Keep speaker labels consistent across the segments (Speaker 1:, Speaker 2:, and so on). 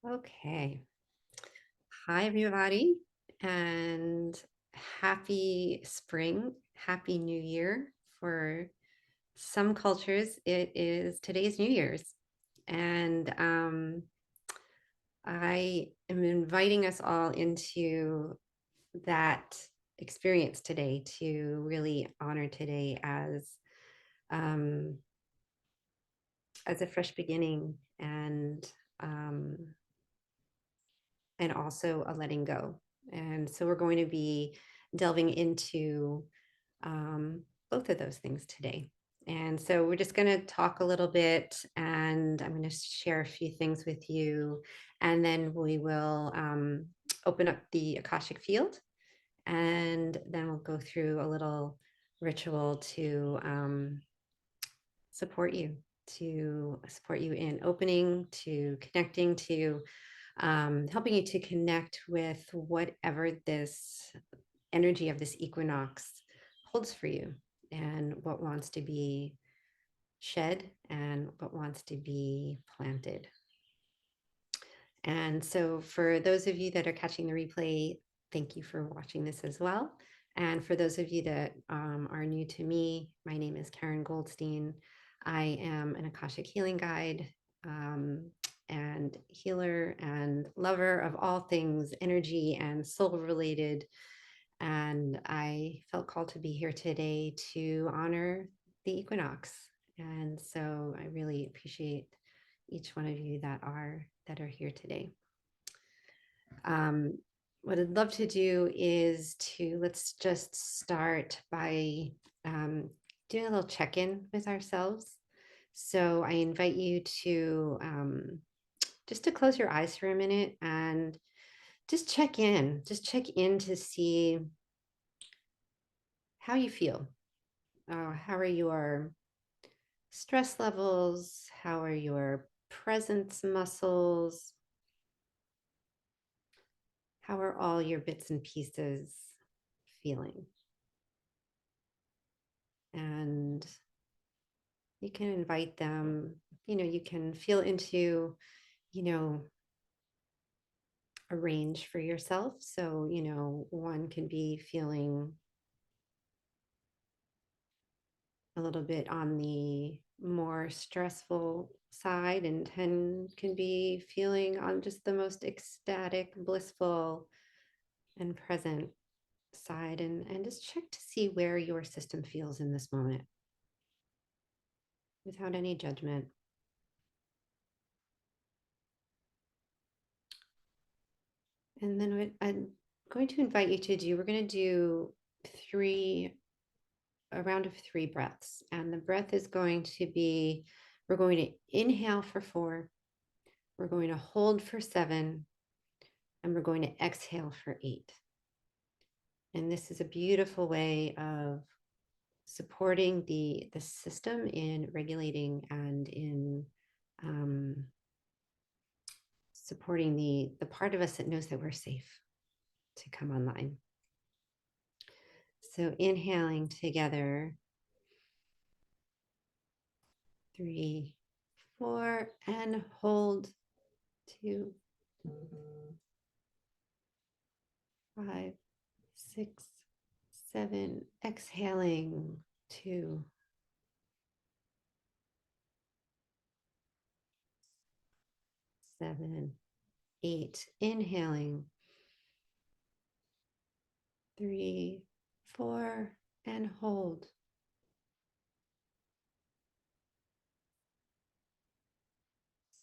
Speaker 1: Okay. Hi, everybody, and happy spring, happy new year. For some cultures, it is today's New Year's. And I am inviting us all into that experience today to really honor today um, as a fresh beginning um, and also a letting go. And so we're going to be delving into both of those things today. And so we're just going to talk a little bit, and I'm going to share a few things with you, and then we will open up the Akashic field, and then we'll go through a little ritual to support you in opening, to connecting, to helping you to connect with whatever this energy of this equinox holds for you, and what wants to be shed and what wants to be planted. And so, for those of you that are catching the replay, thank you for watching this as well. And for those of you that are new to me, my name is Karen Goldstein. I am an Akashic healing guide and healer and lover of all things energy and soul related. And I felt called to be here today to honor the equinox. And so I really appreciate each one of you that are here today. What I'd love to do is let's just start by doing a little check-in with ourselves. So I invite you to just to close your eyes for a minute and just check in. Just check in to see how you feel. How are your stress levels? How are your presence muscles? How are all your bits and pieces feeling? And you can invite them, you can feel into, a range for yourself. So, one can be feeling a little bit on the more stressful side, and 10 can be feeling on just the most ecstatic, blissful, and present side. And just check to see where your system feels in this moment without any judgment. And then what I'm going to invite you to do, we're going to do a round of 3 breaths. And the breath is going to be, we're going to inhale for 4, we're going to hold for 7, and we're going to exhale for 8. And this is a beautiful way of supporting the system in regulating and in supporting the part of us that knows that we're safe to come online. So inhaling together, 3, 4, and hold, 2, 5, 6, 7. Exhaling, 2, 7, 8. Inhaling, 3, 4, and hold.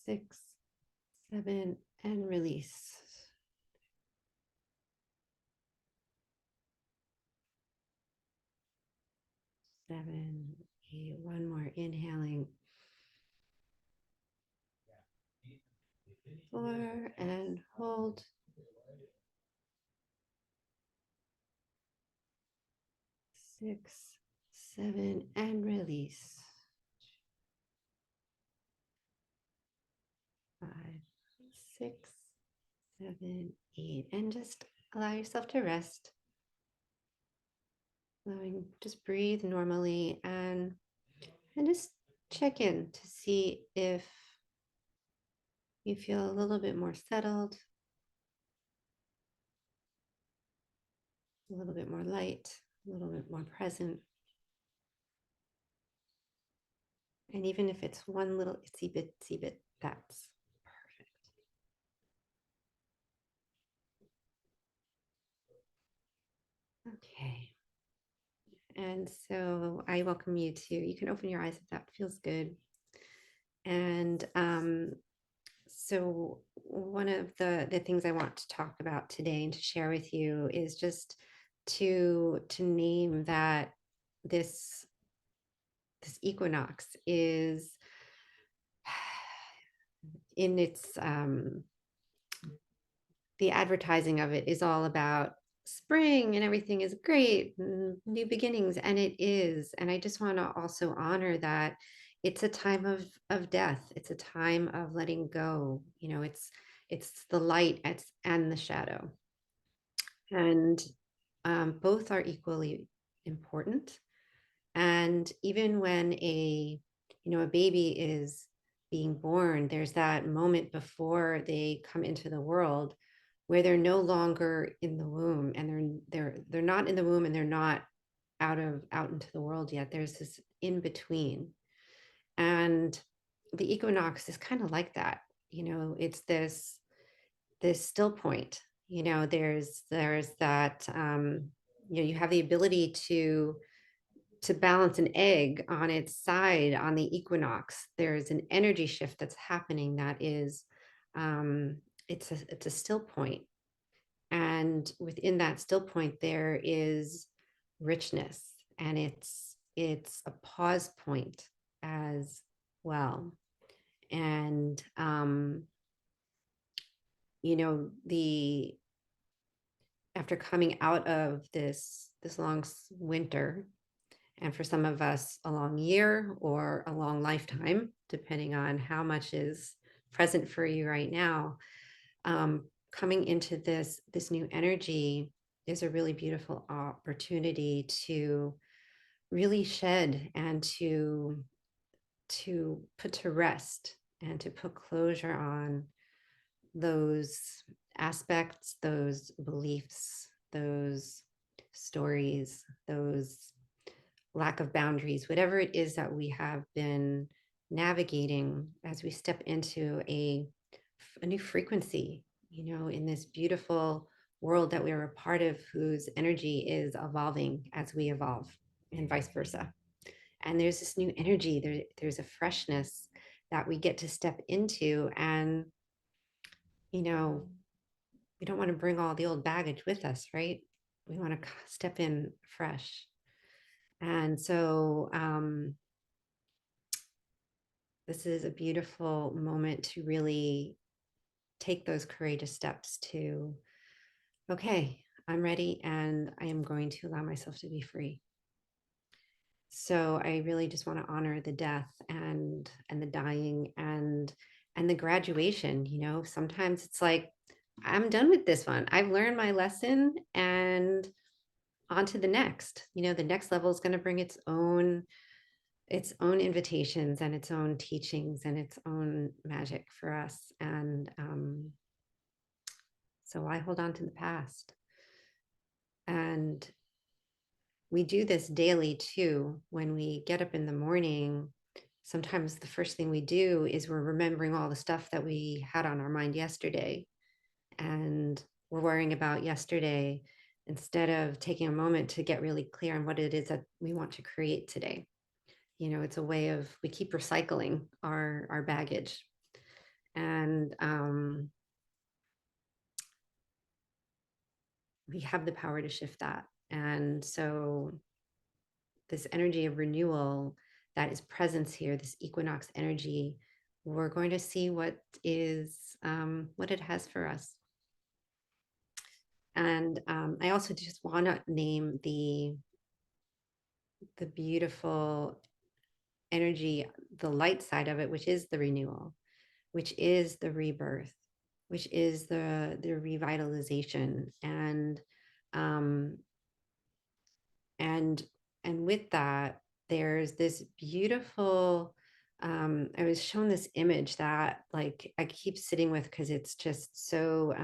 Speaker 1: 6, 7, and release. 7, 8. One more. Inhaling, 4, and hold. 6, 7, and release. 5, 6, 7, 8. And just allow yourself to rest. Just breathe normally and just check in to see if you feel a little bit more settled, a little bit more light, a little bit more present. And even if it's one little itsy bit, that's perfect. Okay. And so I welcome you to, you can open your eyes if that feels good. And so one of the things I want to talk about today and to share with you is just to name that this this equinox is in its the advertising of it is all about spring and everything is great, new beginnings, and it is. And I just want to also honor that it's a time of death. It's a time of letting go. You know, it's the light and the shadow, and both are equally important. And even when a baby is being born, there's that moment before they come into the world where they're no longer in the womb, and they're not in the womb, and they're not out into the world yet. There's this in between. And the equinox is kind of like that. It's this still point. There's that you have the ability to balance an egg on its side on the equinox. There's an energy shift that's happening that is it's a still point. And within that still point there is richness, and it's a pause point as well. And the after coming out of this long winter, and for some of us a long year or a long lifetime, depending on how much is present for you right now, coming into this new energy is a really beautiful opportunity to really shed and to put to rest and to put closure on those aspects, those beliefs, those stories, those lack of boundaries, whatever it is that we have been navigating as we step into a new frequency, in this beautiful world that we are a part of, whose energy is evolving as we evolve, and vice versa. And there's this new energy, there's a freshness that we get to step into. And, we don't want to bring all the old baggage with us, right? We want to step in fresh. And so this is a beautiful moment to really take those courageous steps to, okay, I'm ready and I am going to allow myself to be free. So I really just want to honor the death and the dying and the graduation. Sometimes it's like, I'm done with this one. I've learned my lesson, and on to the next. The next level is going to bring its own invitations and its own teachings and its own magic for us. And so I hold on to the past. And we do this daily too. When we get up in the morning, sometimes the first thing we do is we're remembering all the stuff that we had on our mind yesterday. And we're worrying about yesterday instead of taking a moment to get really clear on what it is that we want to create today. It's a way of, we keep recycling our baggage. And we have the power to shift that. And so this energy of renewal that is presence here, this equinox energy, we're going to see what it has for us. And I also just want to name the beautiful energy, the light side of it, which is the renewal, which is the rebirth, which is the revitalization. Um, and with that, there's this beautiful I was shown this image that like I keep sitting with because it's just so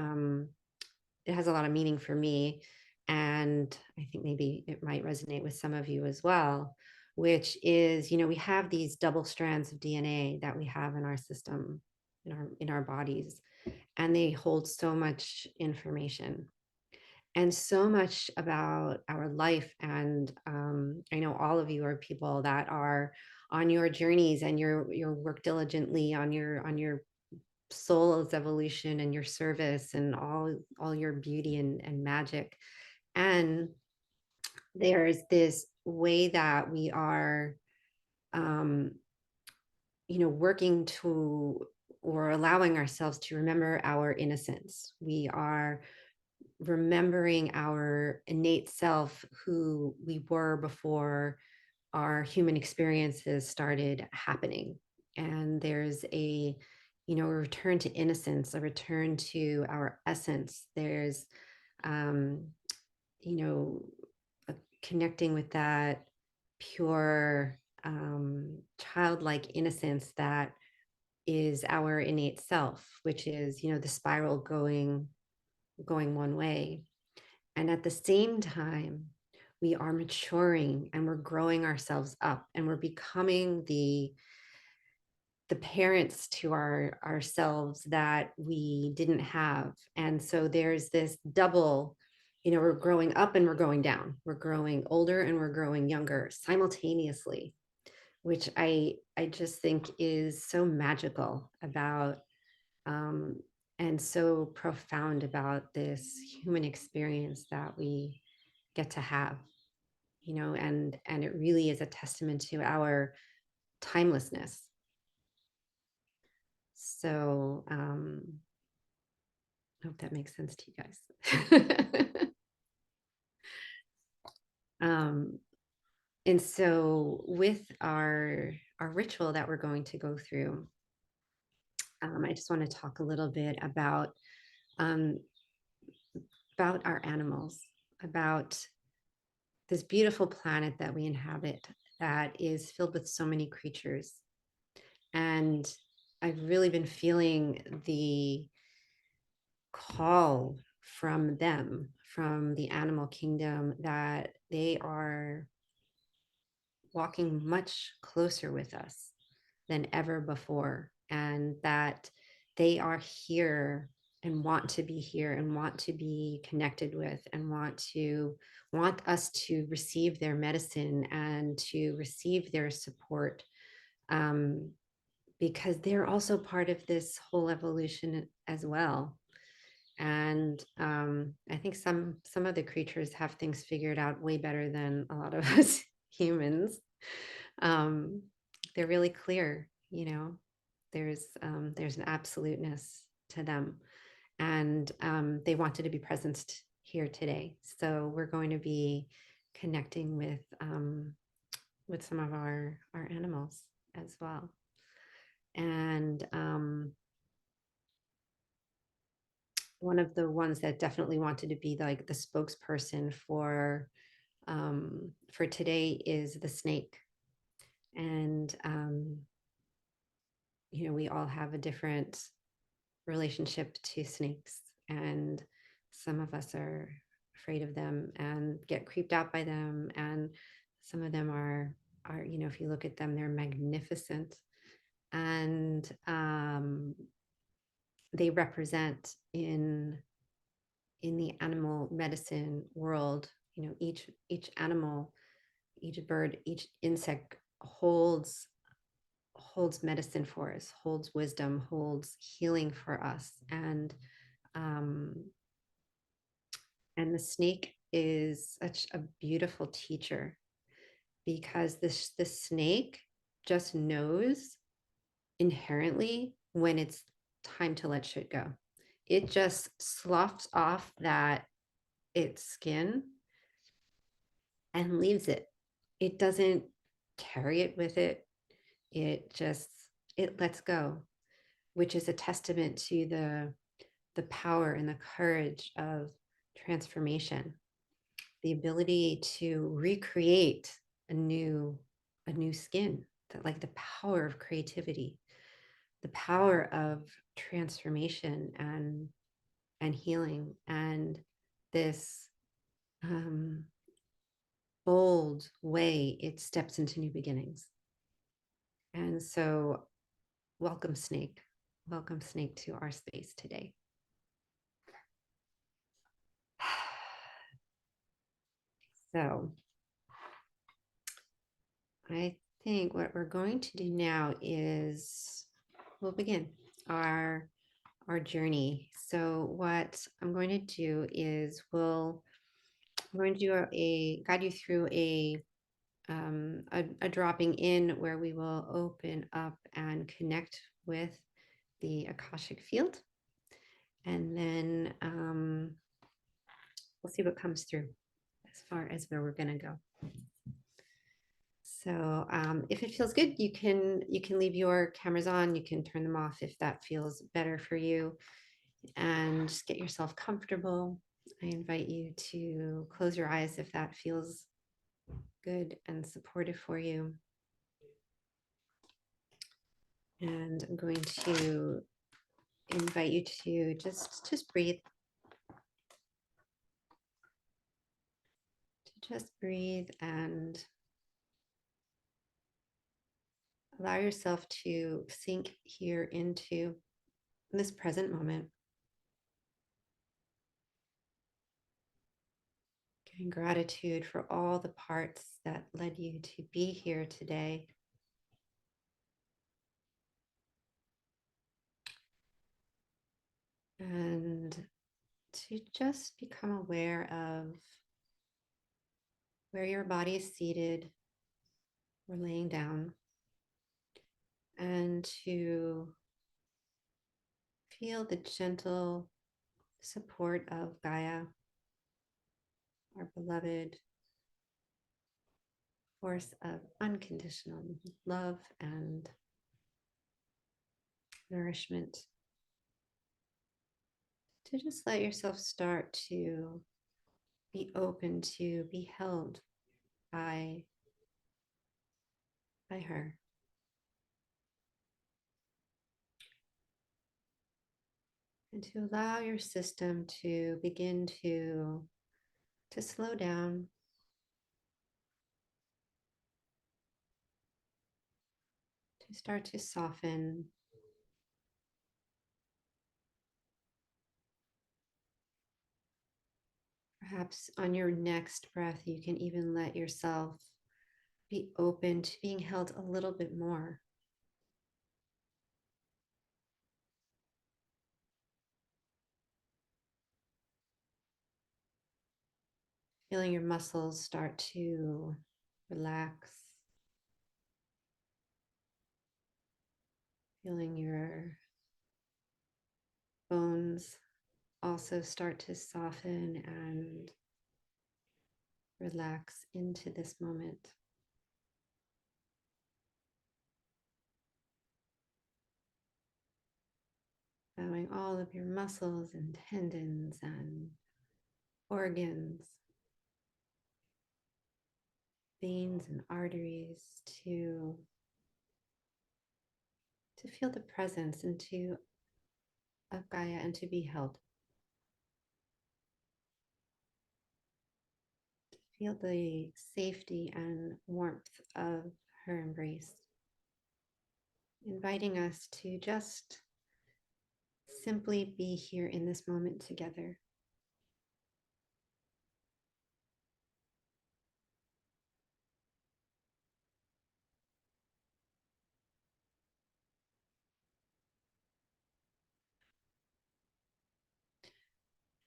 Speaker 1: it has a lot of meaning for me. And I think maybe it might resonate with some of you as well, which is, we have these double strands of DNA that we have in our system, in our bodies, and they hold so much information and so much about our life. And I know all of you are people that are on your journeys, and your work diligently on your soul's evolution and your service and all your beauty and magic. And there's this way that we are um working to, or allowing ourselves to remember our innocence. We are remembering our innate self, who we were before our human experiences started happening. And there's a return to innocence, a return to our essence. There's um you know connecting with that pure childlike innocence that is our innate self, which is the spiral going one way. And at the same time, we are maturing and we're growing ourselves up, and we're becoming the parents to ourselves that we didn't have. And so there's this double, we're growing up and we're going down. We're growing older and we're growing younger simultaneously, which I just think is so magical about and so profound about this human experience that we get to have, and it really is a testament to our timelessness. So I hope that makes sense to you guys. um, and so with our ritual that we're going to go through, I just want to talk a little bit um, about our animals, about this beautiful planet that we inhabit, that is filled with so many creatures. And I've really been feeling the call from them, from the animal kingdom, that they are walking much closer with us than ever before, and that they are here and want to be here and want to be connected with, and want us to receive their medicine and to receive their support, um, because they're also part of this whole evolution as well. And I think some of the creatures have things figured out way better than a lot of us humans. um, they're really clear. There's an absoluteness to them, and they wanted to be present here today. So we're going to be connecting with some of our animals as well. And one of the ones that definitely wanted to be like the spokesperson for today is the snake. And we all have a different relationship to snakes, and some of us are afraid of them and get creeped out by them, and some of them are if you look at them, they're magnificent. And they represent in the animal medicine world, each animal, each bird, each insect holds medicine for us, holds wisdom, holds healing for us. Um, and the snake is such a beautiful teacher, because the snake just knows inherently when it's time to let shit go. It just sloughs off that its skin and leaves it. It doesn't carry it with it. It lets go, which is a testament to the power and the courage of transformation, the ability to recreate a new skin like the power of creativity, the power of transformation and healing, and this bold way it steps into new beginnings. And so, welcome, Snake. Welcome, Snake, to our space today. So, I think what we're going to do now is we'll begin our journey. So, what I'm going to do is I'm going to do guide you through a dropping in where we will open up and connect with the Akashic field. And then we'll see what comes through as far as where we're going to go. So if it feels good, you can leave your cameras on. You can turn them off if that feels better for you, and just get yourself comfortable. I invite you to close your eyes if that feels good and supportive for you. And I'm going to invite you to just breathe. To just breathe and allow yourself to sink here into this present moment. Giving gratitude for all the parts that led you to be here today. And to just become aware of where your body is seated or laying down, and to feel the gentle support of Gaia, our beloved force of unconditional love and nourishment. To just let yourself start to be open to be held by her. And to allow your system to begin to slow down, to start to soften. Perhaps on your next breath, you can even let yourself be open to being held a little bit more. Feeling your muscles start to relax. Feeling your bones also start to soften and relax into this moment. Allowing all of your muscles and tendons and organs, veins and arteries to feel the presence of Gaia and to be held. To feel the safety and warmth of her embrace, inviting us to just simply be here in this moment together.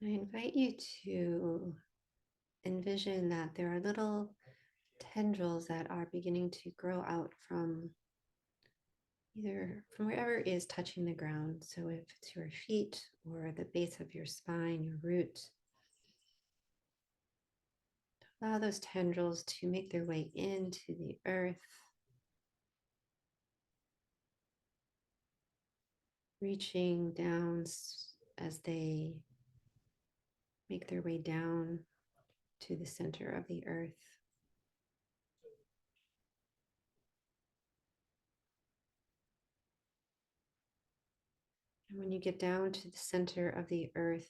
Speaker 1: I invite you to envision that there are little tendrils that are beginning to grow out from either from wherever is touching the ground. So if it's your feet or the base of your spine, your root, allow those tendrils to make their way into the earth, reaching down as they make their way down to the center of the earth. And when you get down to the center of the earth,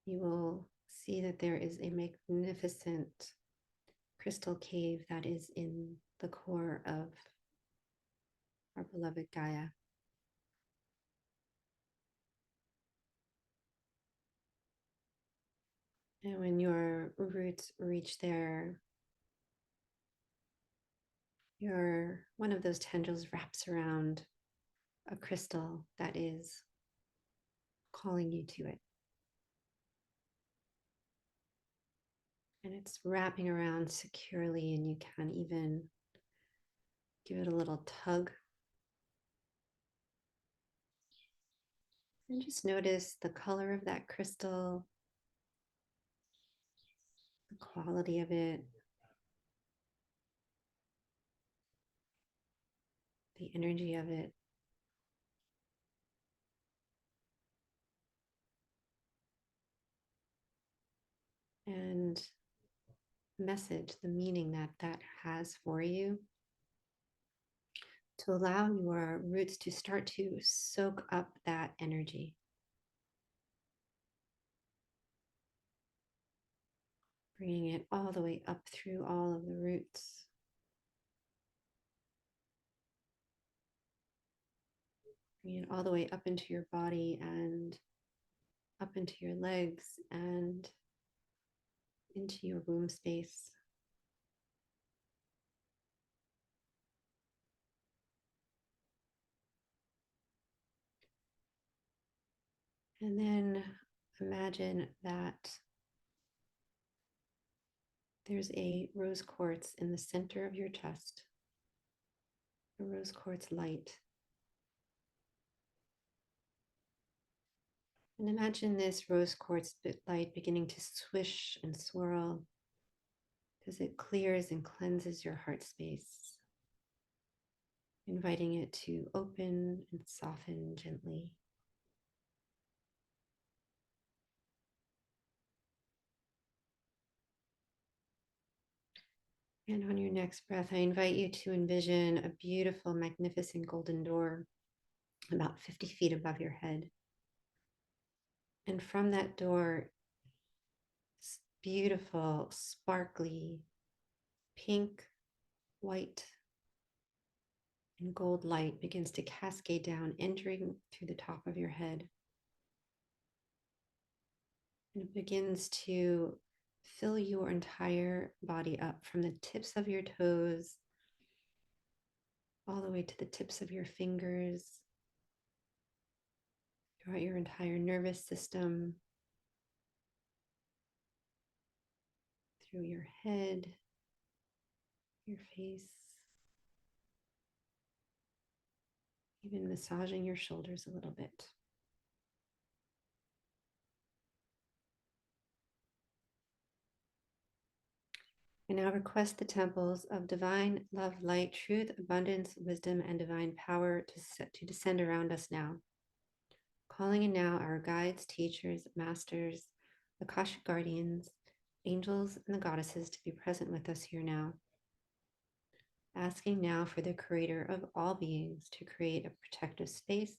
Speaker 1: you will see that there is a magnificent crystal cave that is in the core of our beloved Gaia. And when your roots reach there, one of those tendrils wraps around a crystal that is calling you to it. And it's wrapping around securely, and you can even give it a little tug. And just notice the color of that crystal, the quality of it, the energy of it. And message, the meaning that that has for you, to allow your roots to start to soak up that energy. Bringing it all the way up through all of the roots. Bringing it all the way up into your body and up into your legs and into your womb space. And then imagine that there's a rose quartz in the center of your chest, a rose quartz light. And imagine this rose quartz light beginning to swish and swirl as it clears and cleanses your heart space, inviting it to open and soften gently. And on your next breath, I invite you to envision a beautiful, magnificent golden door about 50 feet above your head. And from that door, this beautiful, sparkly, pink, white, and gold light begins to cascade down, entering through the top of your head. And it begins to fill your entire body up from the tips of your toes all the way to the tips of your fingers, throughout your entire nervous system, through your head, your face, even massaging your shoulders a little bit. I now request the temples of divine love, light, truth, abundance, wisdom, and divine power to descend around us now. Calling in now our guides, teachers, masters, Akashic guardians, angels, and the goddesses to be present with us here now. Asking now for the creator of all beings to create a protective space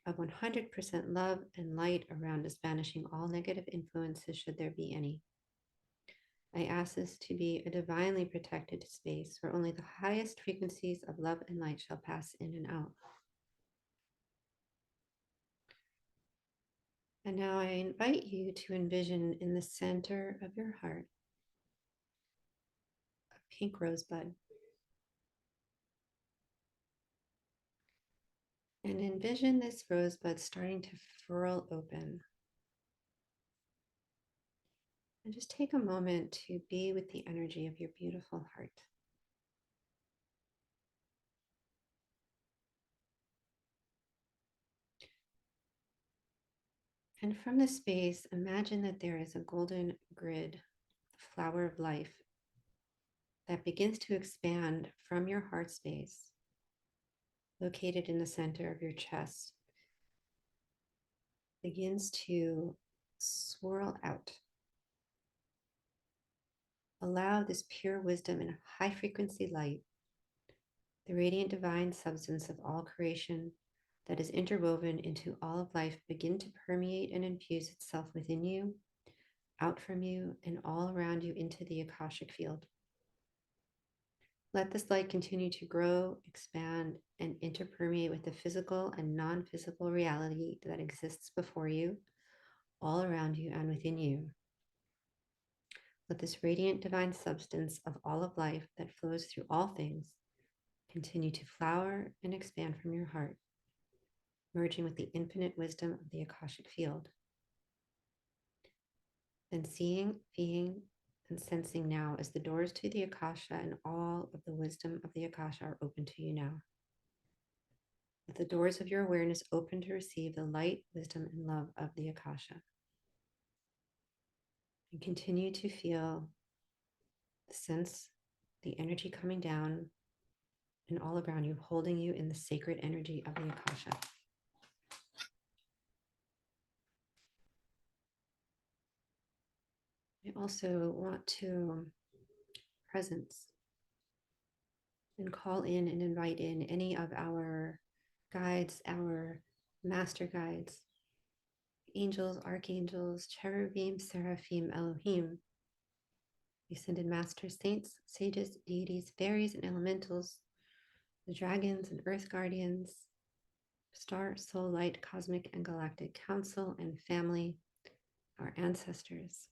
Speaker 1: of 100% love and light around us, banishing all negative influences should there be any. I ask this to be a divinely protected space where only the highest frequencies of love and light shall pass in and out. And now I invite you to envision in the center of your heart a pink rosebud. And envision this rosebud starting to furl open. And just take a moment to be with the energy of your beautiful heart. And from this space, imagine that there is a golden grid, the flower of life, that begins to expand from your heart space, located in the center of your chest, begins to swirl out. Allow this pure wisdom and high frequency light, the radiant divine substance of all creation that is interwoven into all of life begin to permeate and infuse itself within you, out from you, and all around you into the Akashic field. Let this light continue to grow, expand, and interpermeate with the physical and non-physical reality that exists before you, all around you, and within you. Let this radiant divine substance of all of life that flows through all things continue to flower and expand from your heart, merging with the infinite wisdom of the Akashic field. Then seeing, being, and sensing now as the doors to the Akasha and all of the wisdom of the Akasha are open to you now. With the doors of your awareness open to receive the light, wisdom, and love of the Akasha. And continue to feel the sense, the energy coming down and all around you, holding you in the sacred energy of the Akasha. I also want to presence and call in and invite in any of our guides, our master guides, angels, archangels, cherubim, seraphim, Elohim, ascended masters, saints, sages, deities, fairies, and elementals, the dragons and earth guardians, star, soul, light, cosmic, and galactic council and family, our ancestors,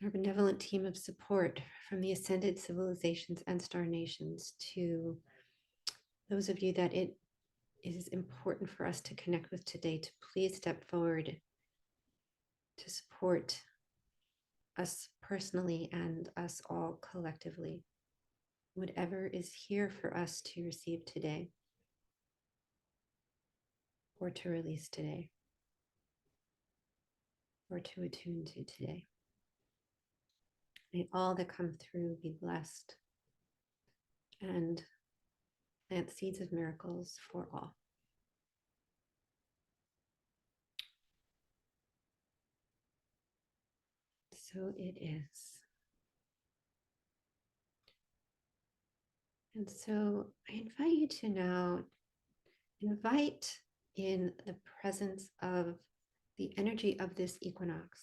Speaker 1: our benevolent team of support from the ascended civilizations and star nations, to those of you that it is important for us to connect with today, to please step forward to support us personally and us all collectively. Whatever is here for us to receive today or to release today or to attune to today. May all that come through be blessed and plant seeds of miracles for all. So it is. And so I invite you to now invite in the presence of the energy of this equinox,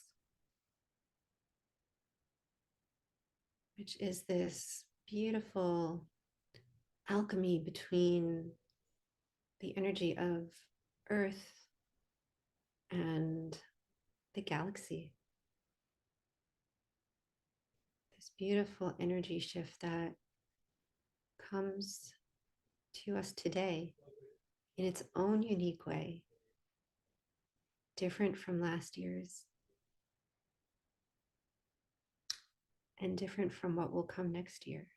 Speaker 1: which is this beautiful alchemy between the energy of Earth and the galaxy. This beautiful energy shift that comes to us today in its own unique way, different from last year's and different from what will come next year.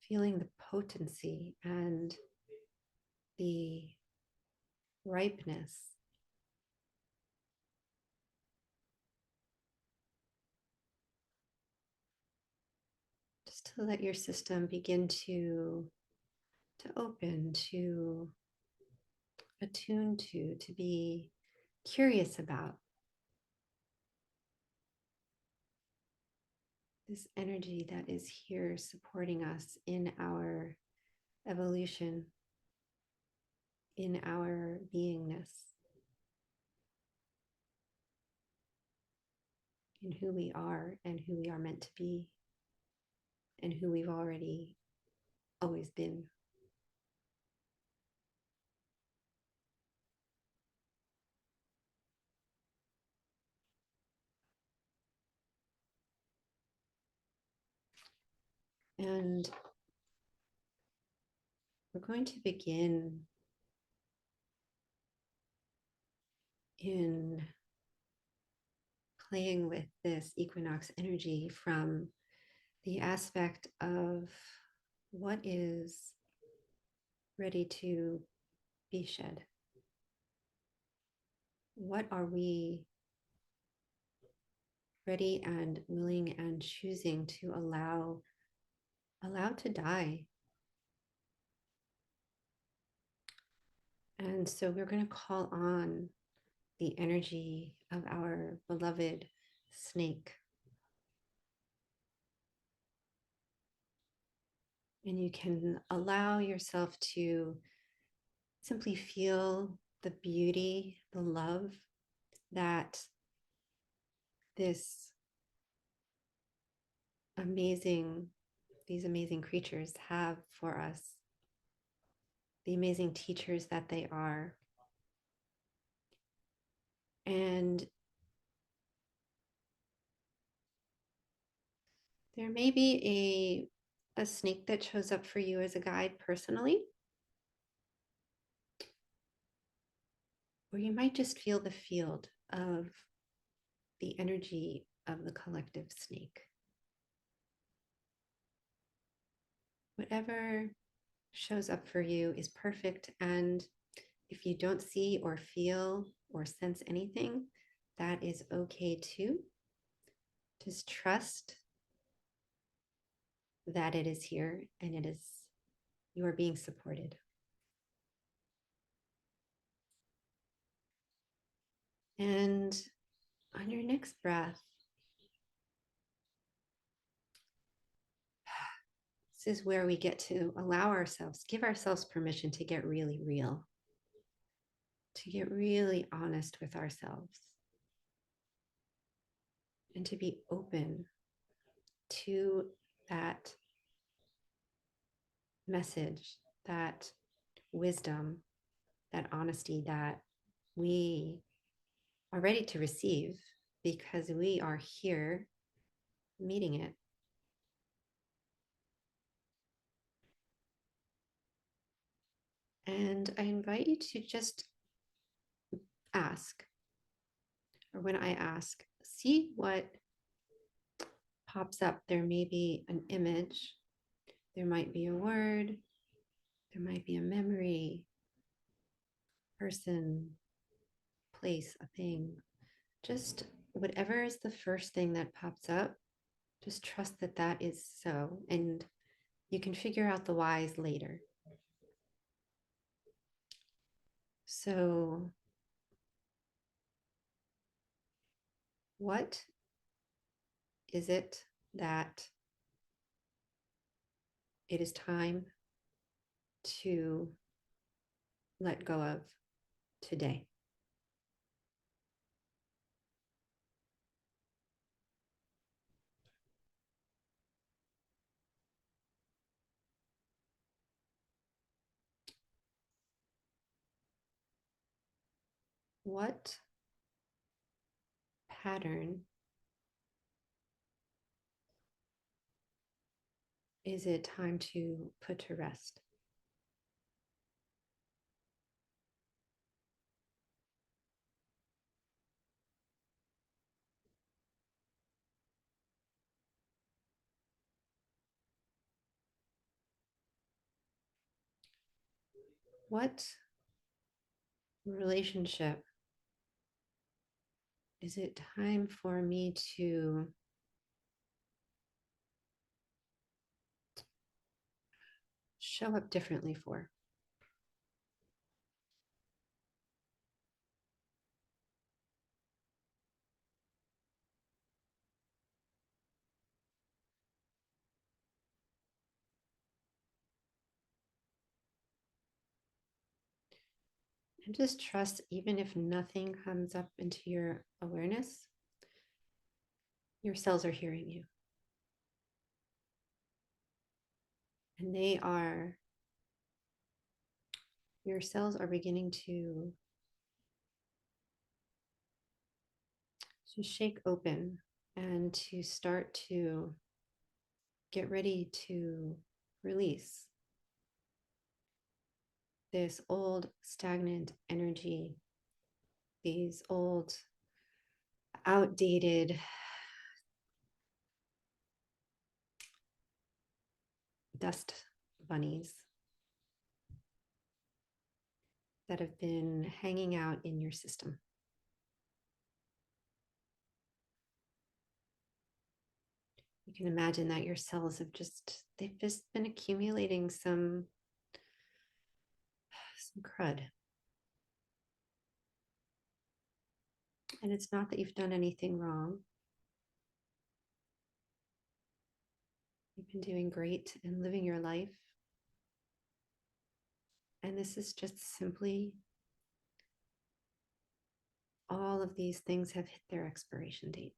Speaker 1: Feeling the potency and the ripeness just to let your system begin to open, to attune to be curious about this energy that is here supporting us in our evolution, in our beingness, in who we are and who we are meant to be, and who we've already always been. And we're going to begin in playing with this equinox energy from the aspect of what is ready to be shed. What are we ready and willing and choosing to allow to die? And so we're going to call on the energy of our beloved snake And you can allow yourself to simply feel the beauty, the love that this amazing, these amazing creatures have for us, the amazing teachers that they are. And there may be a snake that shows up for you as a guide personally, or you might just feel the field of the energy of the collective snake. Whatever shows up for you is perfect. And if you don't see or feel or sense anything, that is okay too. Just trust that it is here and you are being supported. And on your next breath, this is where we get to allow ourselves, give ourselves permission to get really real, to get really honest with ourselves, and to be open to that message, that wisdom, that honesty that we are ready to receive because we are here meeting it. And I invite you to just ask, or when I ask, see what pops up. There may be an image, there might be a word, there might be a memory, person, place, a thing. Just whatever is the first thing that pops up, just trust that that is so. And you can figure out the whys later. So, what is it that it is time to let go of today? What pattern is it time to put to rest? What relationship is it time for me to show up differently for? And just trust, even if nothing comes up into your awareness, your cells are hearing you. And your cells are beginning to shake open and to start to get ready to release this old stagnant energy, these old outdated dust bunnies that have been hanging out in your system. You can imagine that your cells they've just been accumulating some crud. And it's not that you've done anything wrong. You've been doing great and living your life. And this is just simply all of these things have hit their expiration date.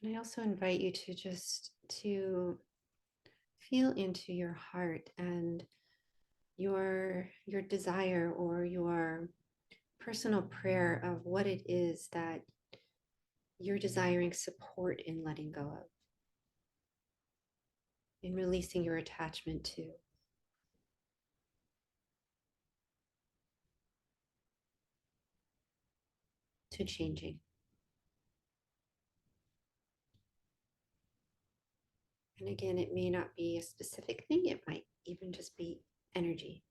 Speaker 1: And I also invite you to just to feel into your heart and your desire or your personal prayer of what it is that you're desiring support in letting go of, in releasing your attachment to changing. And again, it may not be a specific thing, it might even just be energy.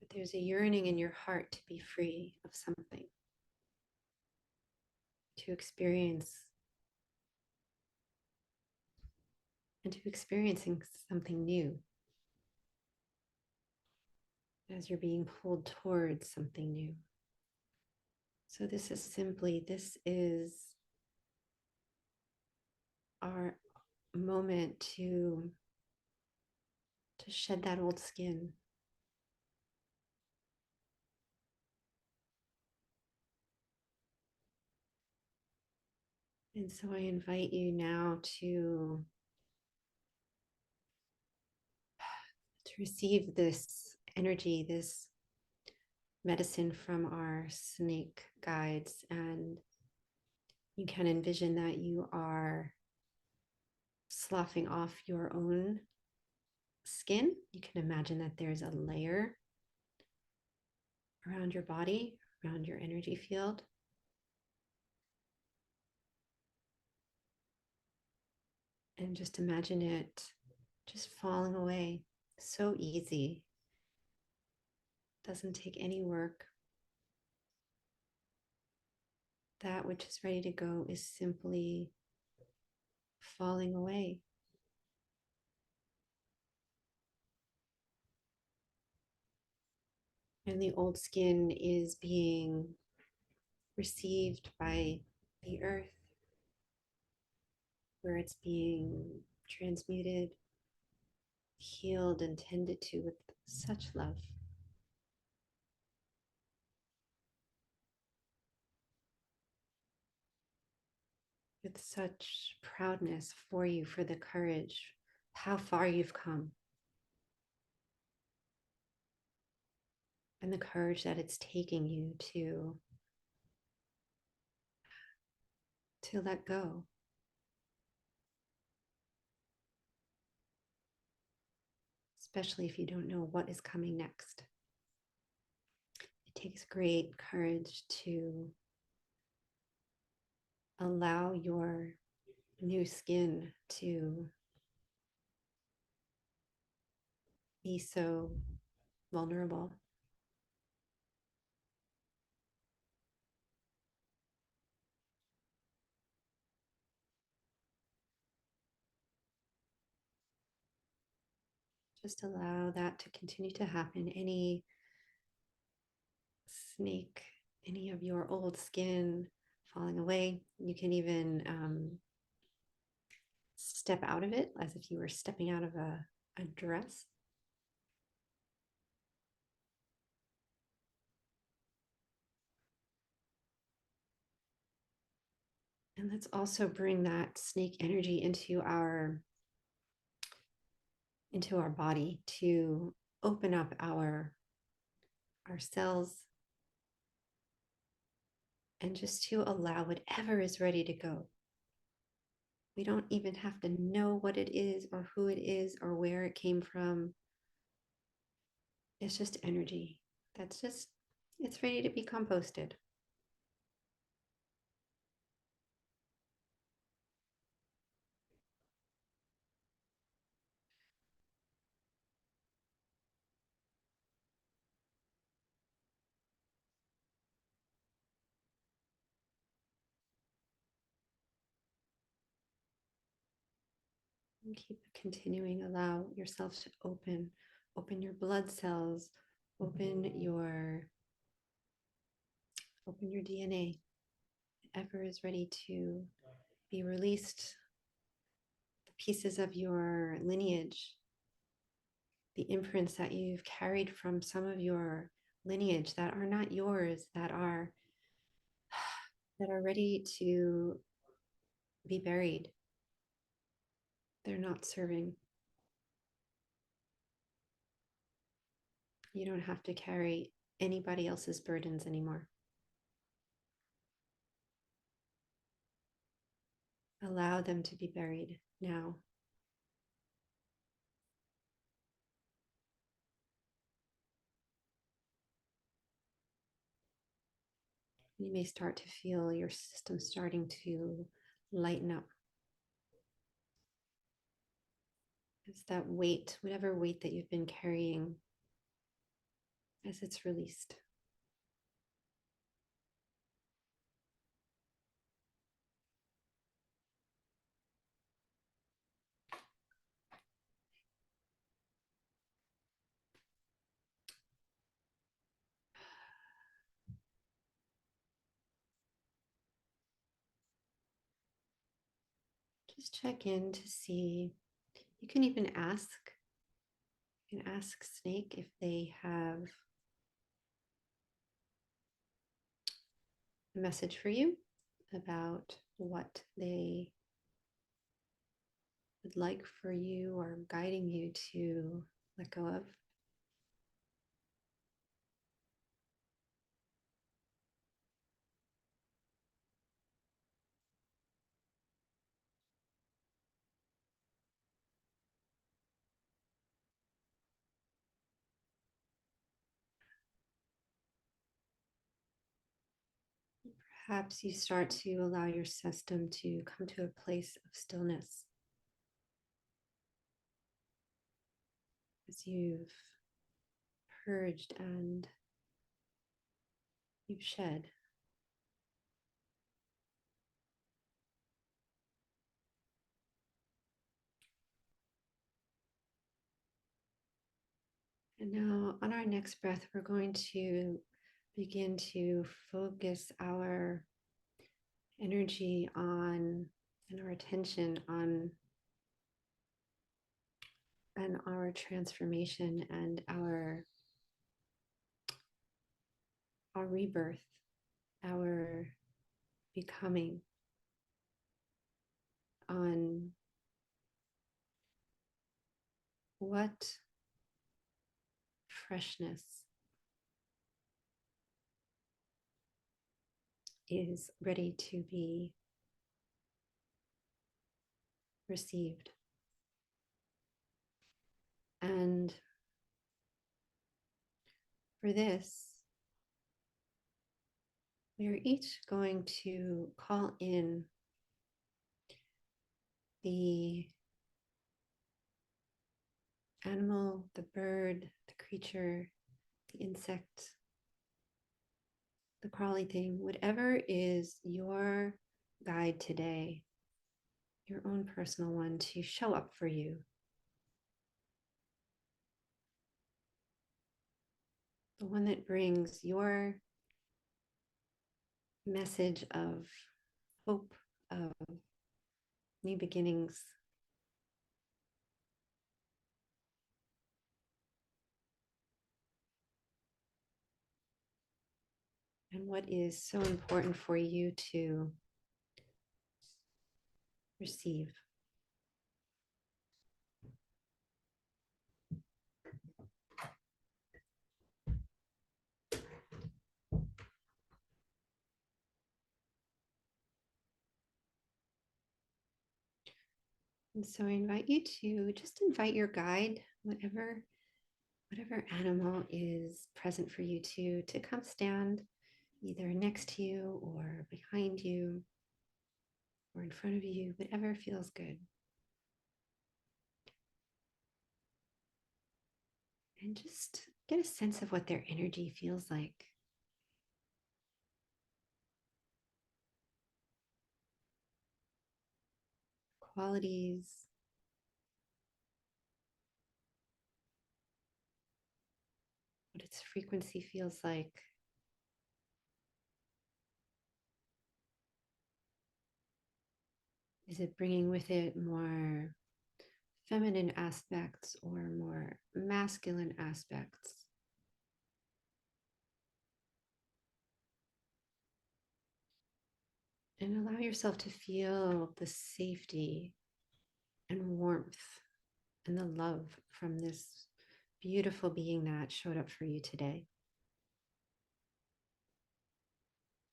Speaker 1: But there's a yearning in your heart to be free of something, to experience and to experiencing something new as you're being pulled towards something new. So this is our moment to shed that old skin. And so I invite you now to receive this energy, this medicine from our snake guides. And you can envision that you are sloughing off your own skin. You can imagine that there's a layer around your body, around your energy field. And just imagine it just falling away. So easy. Doesn't take any work. That which is ready to go is simply falling away. And the old skin is being received by the earth, where it's being transmuted, healed, and tended to with such love. With such proudness for you, for the courage, how far you've come, and the courage that it's taking you to let go. Especially if you don't know what is coming next. It takes great courage to allow your new skin to be so vulnerable. Just allow that to continue to happen. Any snake, any of your old skin falling away, you can even step out of it as if you were stepping out of a dress. And let's also bring that snake energy into our body to open up our cells and just to allow whatever is ready to go. We don't even have to know what it is or who it is or where it came from. It's just energy. It's ready to be composted. And keep continuing. Allow yourself to open your blood cells, open your DNA. Whatever is ready to be released, the pieces of your lineage, the imprints that you've carried from some of your lineage that are not yours, that are ready to be buried. They're not serving. You don't have to carry anybody else's burdens anymore. Allow them to be buried now. You may start to feel your system starting to lighten up. As that weight, whatever weight that you've been carrying, as it's released. Just check in to see. You can even ask. You can ask Snake if they have a message for you about what they would like for you or guiding you to let go of. Perhaps you start to allow your system to come to a place of stillness as you've purged and you've shed. And now on our next breath, we're going to begin to focus our energy on and our attention on and our transformation and our rebirth, our becoming, on what freshness is ready to be received. And for this, we are each going to call in the animal, the bird, the creature, the insect, the crawly thing, whatever is your guide today, your own personal one, to show up for you. The one that brings your message of hope, of new beginnings. And what is so important for you to receive. And so I invite you to just invite your guide, whatever animal is present for you to come stand either next to you or behind you or in front of you, whatever feels good. And just get a sense of what their energy feels like. Qualities, its frequency feels like. Is it bringing with it more feminine aspects or more masculine aspects? And allow yourself to feel the safety and warmth and the love from this beautiful being that showed up for you today.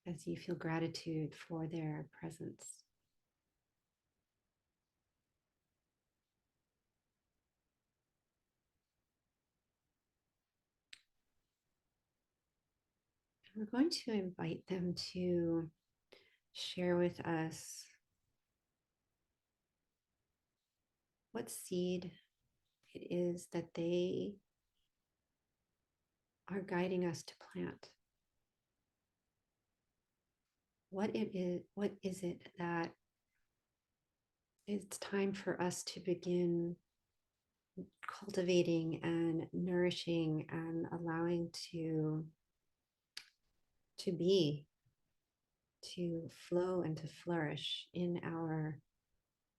Speaker 1: As you feel gratitude for their presence. And we're going to invite them to share with us what seed it is that they are guiding us to plant. What is it that it's time for us to begin cultivating and nourishing and allowing to be, to flow and to flourish in our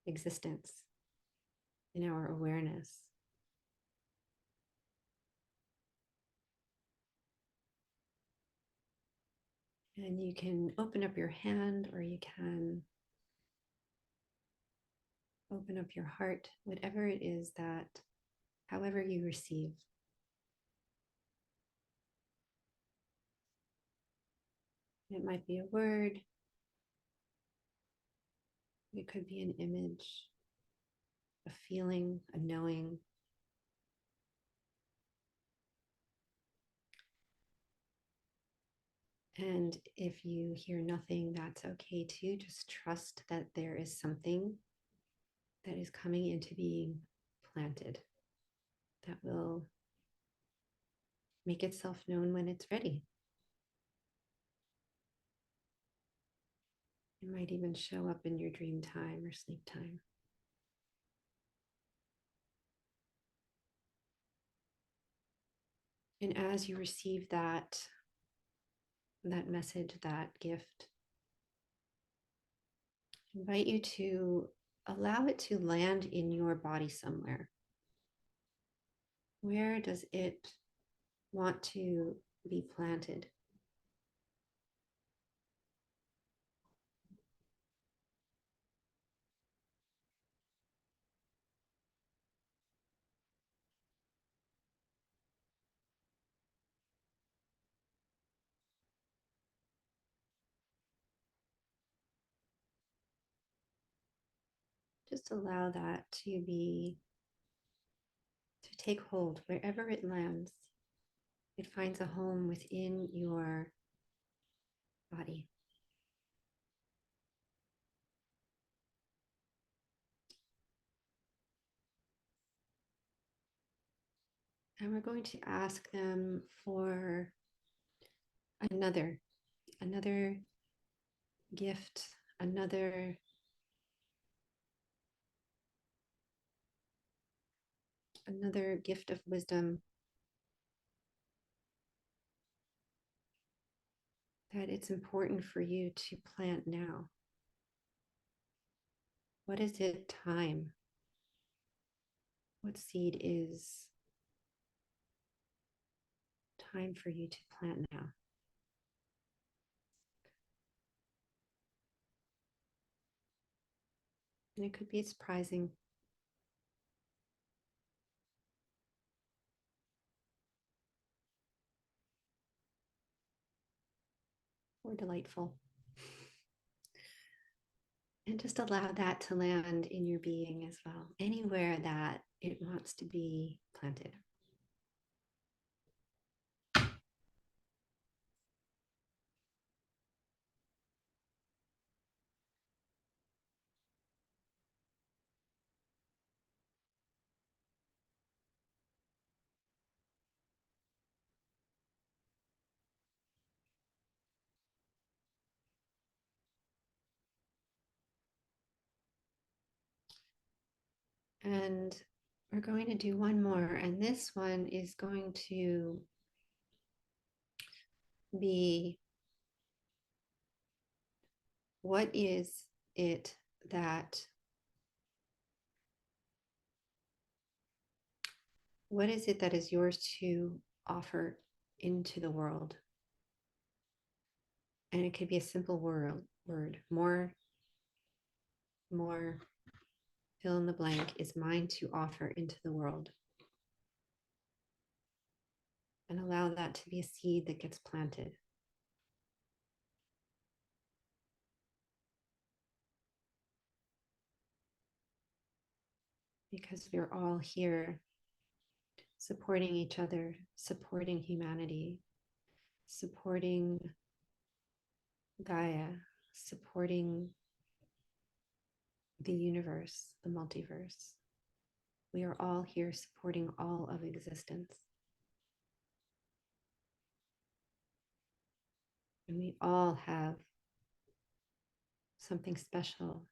Speaker 1: existence, in our awareness. And you can open up your hand, or you can open up your heart, whatever it is that, however you receive. It might be a word, it could be an image, a feeling, a knowing. And if you hear nothing, that's okay too. Just trust that there is something that is coming into being planted that will make itself known when it's ready. It might even show up in your dream time or sleep time. And as you receive that message, that gift, I invite you to allow it to land in your body somewhere. Where does it want to be planted? Just allow that to take hold wherever it lands. It finds a home within your body. And we're going to ask them for another gift, another gift of wisdom that it's important for you to plant now. What is it time? What seed is time for you to plant now? And it could be surprising or delightful. And just allow that to land in your being as well, anywhere that it wants to be planted. And we're going to do one more, and this one is going to be, what is it that is yours to offer into the world? And it could be a simple word. More, fill in the blank, is mine to offer into the world. And allow that to be a seed that gets planted. Because we're all here supporting each other, supporting humanity, supporting Gaia, supporting the universe, the multiverse. We are all here supporting all of existence. And we all have something special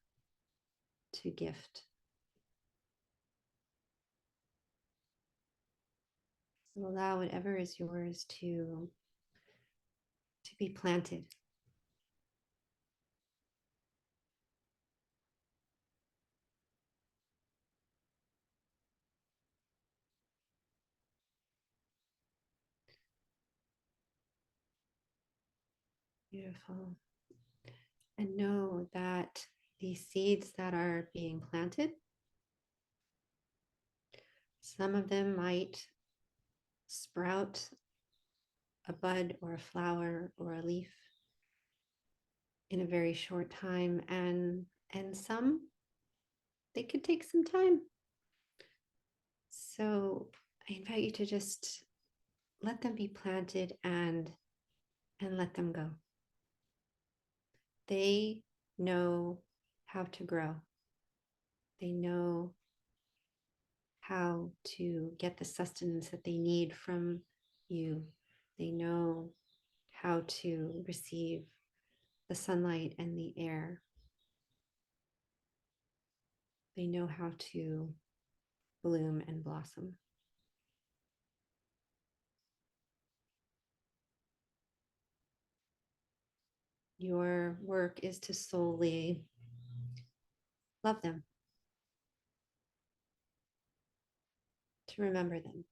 Speaker 1: to gift. So allow whatever is yours to be planted. Beautiful. And know that these seeds that are being planted, some of them might sprout a bud or a flower or a leaf in a very short time, and some, they could take some time. So I invite you to just let them be planted and let them go. They know how to grow. They know how to get the sustenance that they need from you. They know how to receive the sunlight and the air. They know how to bloom and blossom. Your work is to solely love them, to remember them,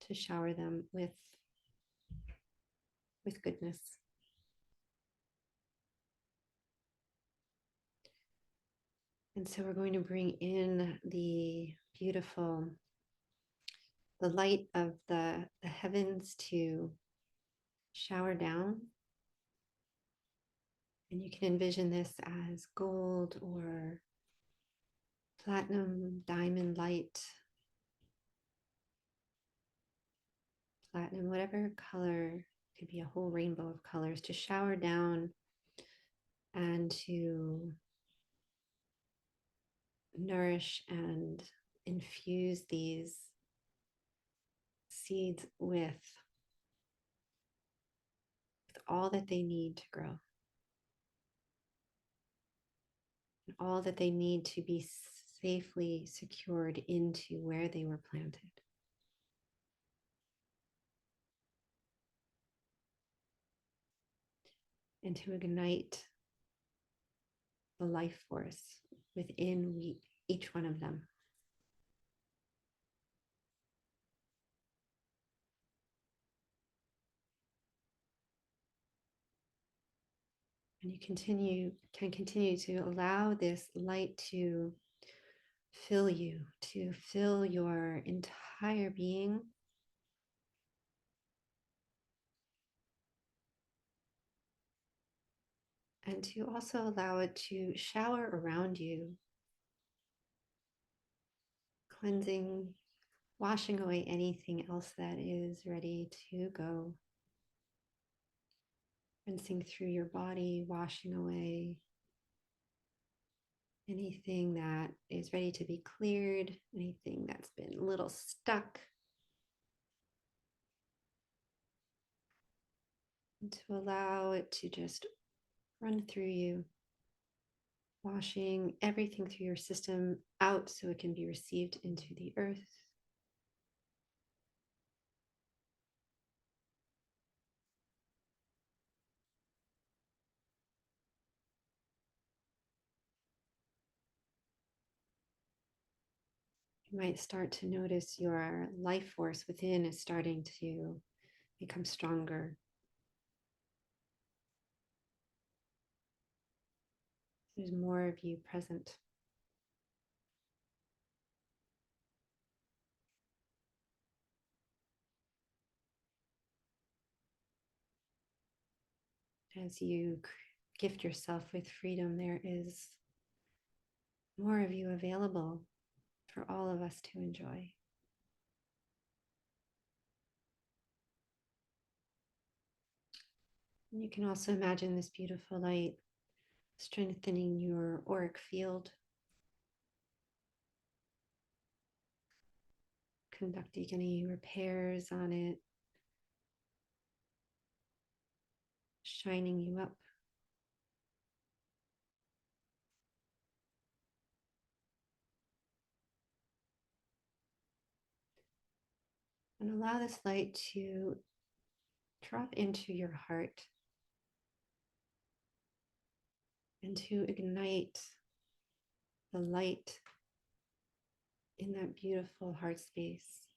Speaker 1: to shower them with goodness. And so we're going to bring in the beautiful, the light of the heavens to shower down. And you can envision this as gold or platinum, diamond light, platinum, whatever color, could be a whole rainbow of colors, to shower down and to nourish and infuse these seeds with all that they need to grow, and all that they need to be safely secured into where they were planted. And to ignite the life force within each one of them. And you can continue to allow this light to fill you, to fill your entire being. And to also allow it to shower around you, cleansing, washing away anything else that is ready to go. Rinsing through your body, washing away anything that is ready to be cleared, anything that's been a little stuck. And to allow it to just run through you, washing everything through your system out so it can be received into the earth. You might start to notice your life force within is starting to become stronger. There's more of you present. As you gift yourself with freedom, there is more of you available for all of us to enjoy. And you can also imagine this beautiful light strengthening your auric field, conducting any repairs on it, shining you up. And allow this light to drop into your heart and to ignite the light in that beautiful heart space.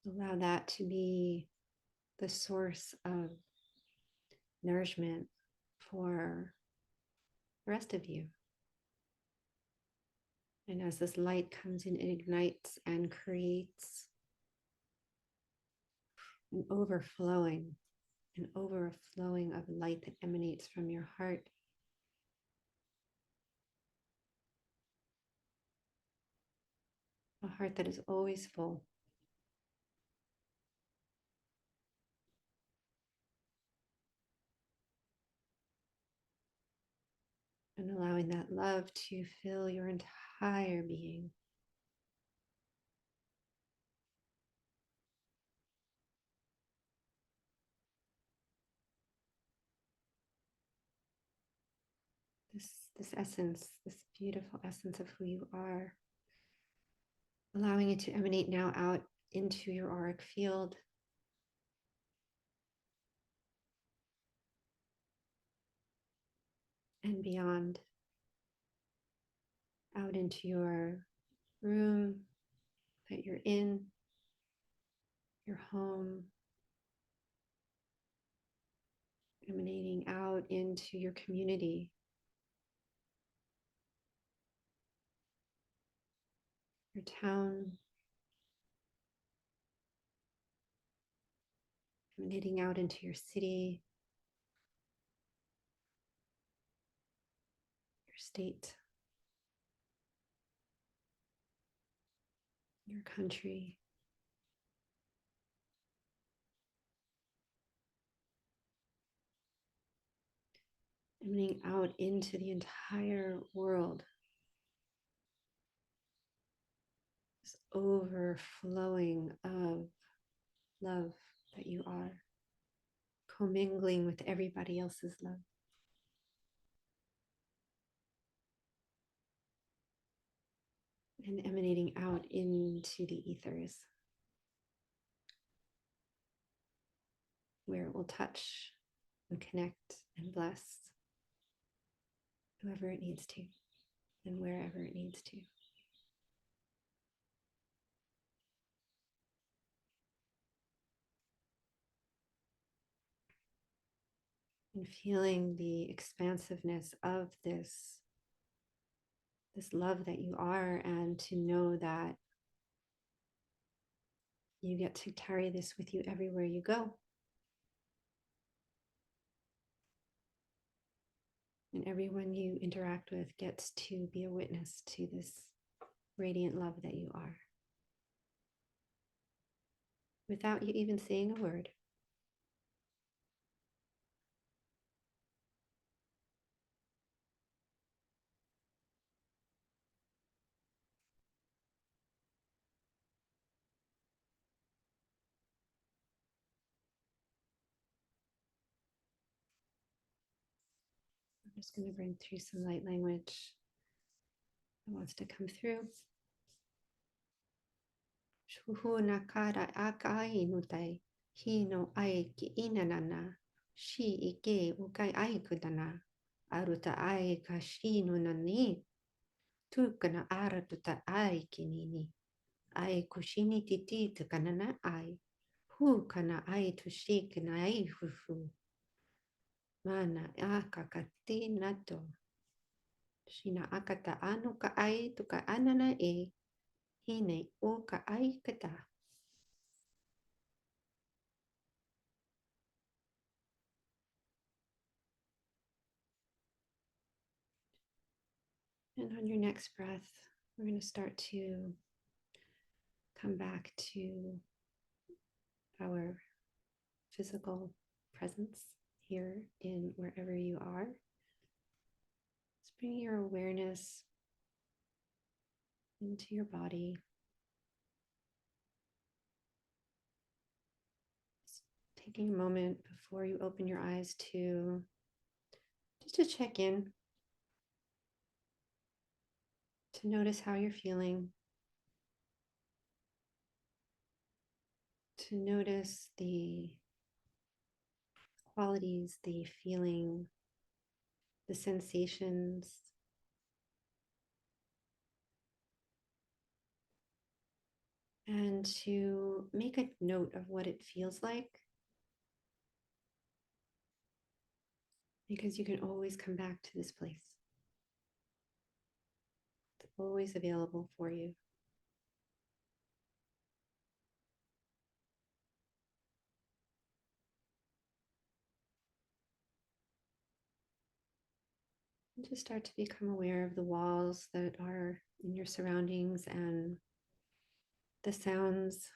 Speaker 1: Allow that to be the source of nourishment for the rest of you. And as this light comes in, it ignites and creates an overflowing of light that emanates from your heart. A heart that is always full. And allowing that love to fill your entire being. This essence, this beautiful essence of who you are, allowing it to emanate now out into your auric field. And beyond, out into your room that you're in, your home, emanating out into your community, your town, emanating out into your city, your state, your country. Emanating out into the entire world. This overflowing of love that you are, commingling with everybody else's love. And emanating out into the ethers, where it will touch and connect and bless whoever it needs to and wherever it needs to. And feeling the expansiveness of this love that you are, and to know that you get to carry this with you everywhere you go. And everyone you interact with gets to be a witness to this radiant love that you are, without you even saying a word. I'm just going to bring through some light language that wants to come through. Shuhu nakara akai nutai hino ai ki inanana Shi ike ukai ai kudana. Aruta ai kashino nani. Tukana aratuta ai kinini. Ai kushini titi tukanana ai. Hu kana ai tushikina ai hufu. Mana akakati nato. Shina akata anu ka ai tuka anana e. Hine o ka ai kata. And on your next breath, we're going to start to come back to our physical presence here in wherever you are. Just bring your awareness into your body. Just taking a moment before you open your eyes to just to check in, to notice how you're feeling, to notice the qualities, the feeling, the sensations, and to make a note of what it feels like, because you can always come back to this place. It's always available for you. And just start to become aware of the walls that are in your surroundings and the sounds,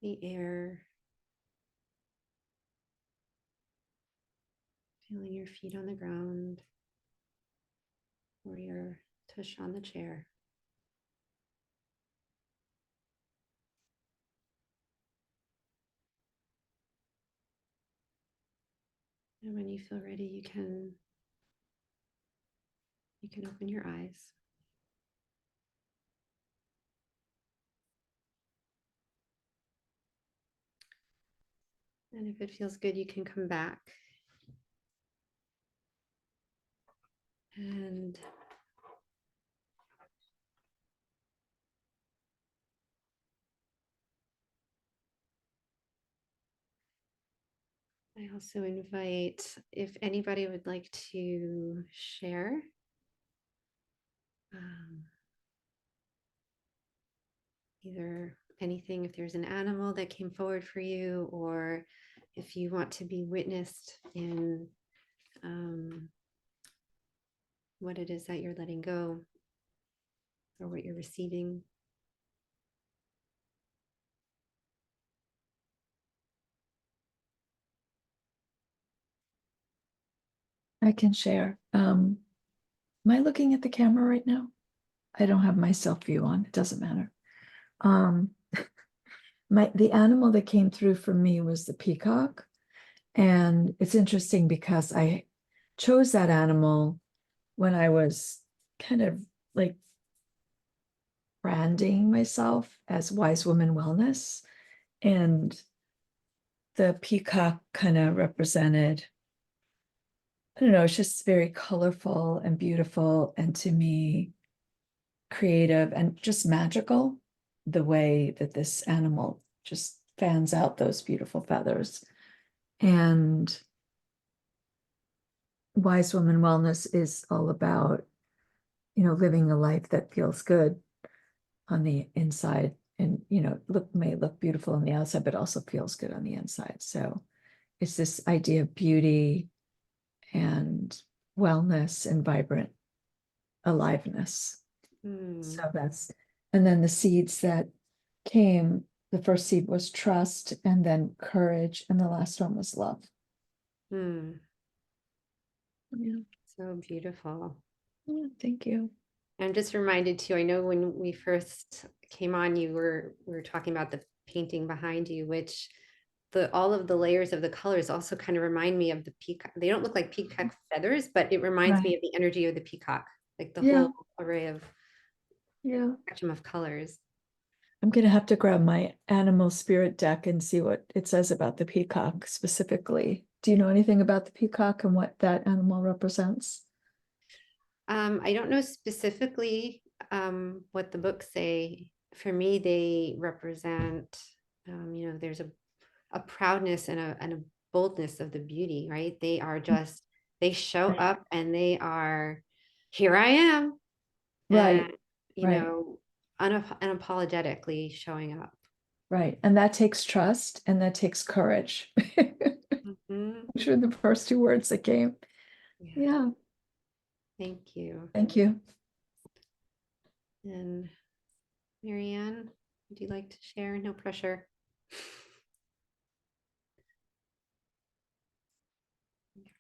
Speaker 1: the air, feeling your feet on the ground or your tush on the chair. And when you feel ready, you can open your eyes. And if it feels good, you can come back. And I also invite, if anybody would like to share either anything, if there's an animal that came forward for you, or if you want to be witnessed in what it is that you're letting go or what you're receiving.
Speaker 2: I can share. Am I looking at the camera right now? I don't have my self view on. It doesn't matter. The animal that came through for me was the peacock. And it's interesting because I chose that animal when I was kind of like branding myself as Wise Woman Wellness. And the peacock kind of represented, I don't know, it's just very colorful and beautiful. And to me, creative and just magical, the way that this animal just fans out those beautiful feathers. And Wise Woman Wellness is all about, living a life that feels good on the inside and, may look beautiful on the outside, but also feels good on the inside. So it's this idea of beauty and wellness and vibrant aliveness. So and then the seeds that came, the first seed was trust, and then courage, and the last one was love. Yeah.
Speaker 1: So beautiful.
Speaker 2: Yeah, thank you.
Speaker 1: I'm just reminded too, I know when we first came on, we were talking about the painting behind you, which all of the layers of the colors also kind of remind me of the peacock. They don't look like peacock feathers, but it reminds me of the energy of the peacock, like the whole array of spectrum of colors.
Speaker 2: I'm gonna have to grab my animal spirit deck and see what it says about the peacock specifically. Do you know anything about the peacock and what that animal represents?
Speaker 1: I don't know specifically what the books say. For me, they represent, there's a proudness and a boldness of the beauty, right? They are just, they show up and they are, here I am.
Speaker 2: Right,
Speaker 1: And,
Speaker 2: right,
Speaker 1: unapologetically showing up.
Speaker 2: right. And that takes trust and that takes courage.
Speaker 1: Mhm.
Speaker 2: Which were the first two words that came.
Speaker 1: Yeah,
Speaker 2: Yeah,
Speaker 1: thank you.
Speaker 2: thank you.
Speaker 1: And Marianne, would you like to share? No pressure.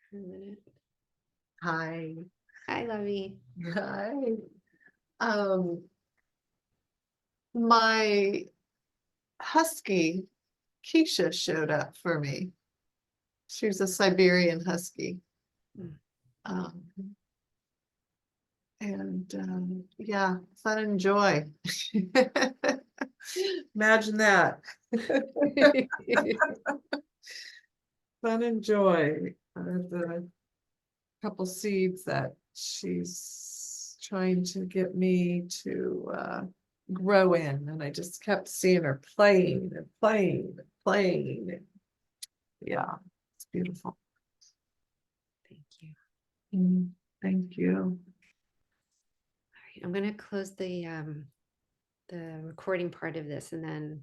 Speaker 1: For a minute.
Speaker 3: Hi.
Speaker 1: Hi, Lovey.
Speaker 3: Hi. Um, my husky, Keisha, showed up for me. She was a Siberian husky.
Speaker 1: Mm.
Speaker 3: Um, and yeah, fun and joy. Imagine that. Fun and joy. The couple seeds that she's trying to get me to grow in, and I just kept seeing her playing and playing and playing. Yeah, it's beautiful.
Speaker 1: Thank you.
Speaker 3: Thank you.
Speaker 1: All right, I'm going to close the recording part of this and then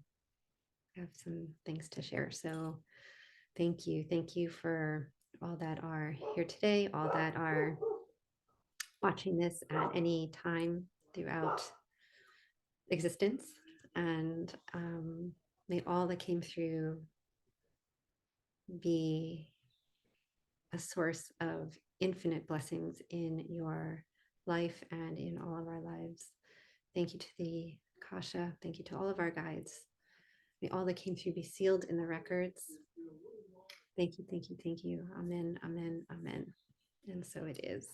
Speaker 1: have some things to share. So thank you. Thank you for all that are here today, all that are watching this at any time throughout existence. And may all that came through be a source of infinite blessings in your life and in all of our lives. Thank you to the Akasha. Thank you to all of our guides. May all that came through be sealed in the records. Thank you, thank you, thank you. Amen, amen, amen. And so it is.